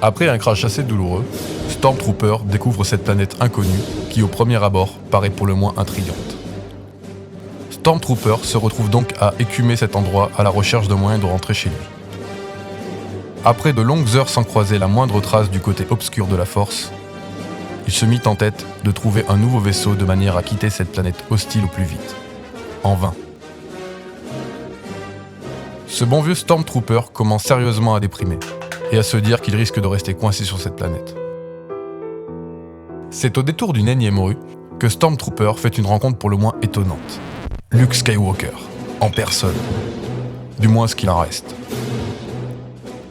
Après un crash assez douloureux, Stormtrooper découvre cette planète inconnue qui au premier abord paraît pour le moins intrigante. Stormtrooper se retrouve donc à écumer cet endroit à la recherche de moyens de rentrer chez lui. Après de longues heures sans croiser la moindre trace du côté obscur de la Force, il se mit en tête de trouver un nouveau vaisseau de manière à quitter cette planète hostile au plus vite. En vain. Ce bon vieux Stormtrooper commence sérieusement à déprimer et à se dire qu'il risque de rester coincé sur cette planète. C'est au détour d'une énième rue que Stormtrooper fait une rencontre pour le moins étonnante. Luke Skywalker, en personne. Du moins ce qu'il en reste.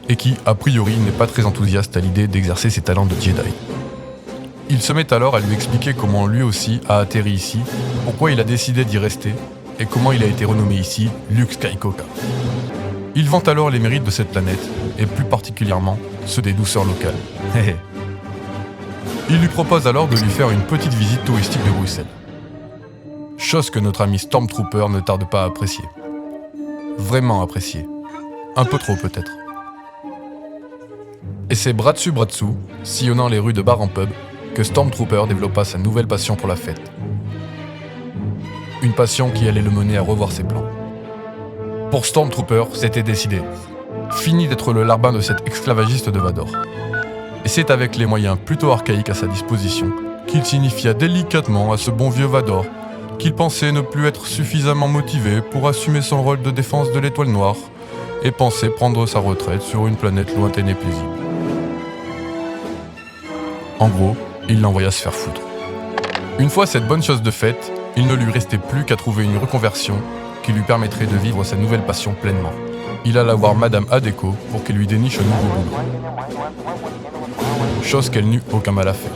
Et qui, a priori, n'est pas très enthousiaste à l'idée d'exercer ses talents de Jedi. Il se met alors à lui expliquer comment lui aussi a atterri ici, pourquoi il a décidé d'y rester, et comment il a été renommé ici Luke Skywalker. Il vante alors les mérites de cette planète, et plus particulièrement ceux des douceurs locales. Il lui propose alors de lui faire une petite visite touristique de Bruxelles. Chose que notre ami Stormtrooper ne tarde pas à apprécier. Vraiment apprécier. Un peu trop peut-être. Et c'est bras dessus, sillonnant les rues de bar en pub, que Stormtrooper développa sa nouvelle passion pour la fête. Une passion qui allait le mener à revoir ses plans. Pour Stormtrooper, c'était décidé. Fini d'être le larbin de cet esclavagiste de Vador. Et c'est avec les moyens plutôt archaïques à sa disposition qu'il signifia délicatement à ce bon vieux Vador qu'il pensait ne plus être suffisamment motivé pour assumer son rôle de défense de l'étoile noire et pensait prendre sa retraite sur une planète lointaine et paisible. En gros, il l'envoya se faire foutre. Une fois cette bonne chose de faite, il ne lui restait plus qu'à trouver une reconversion qui lui permettrait de vivre sa nouvelle passion pleinement. Il alla voir Madame Adeko pour qu'elle lui déniche un nouveau boulot. Chose qu'elle n'eut aucun mal à faire.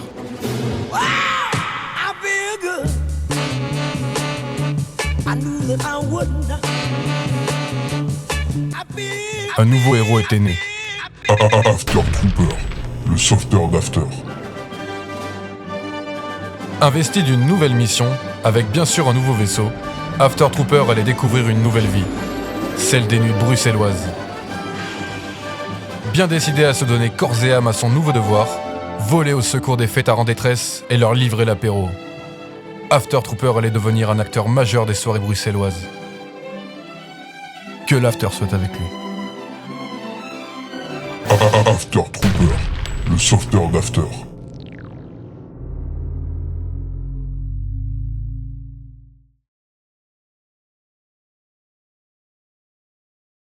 Un nouveau héros était né. After Trooper, le sauveteur d'After. Investi d'une nouvelle mission, avec bien sûr un nouveau vaisseau, After Trooper allait découvrir une nouvelle vie, celle des nuits bruxelloises. Bien décidé à se donner corps et âme à son nouveau devoir, voler au secours des fêtards en détresse et leur livrer l'apéro. After Trooper allait devenir un acteur majeur des soirées bruxelloises. Que l'After soit avec lui. After Trooper, le sauveteur d'After.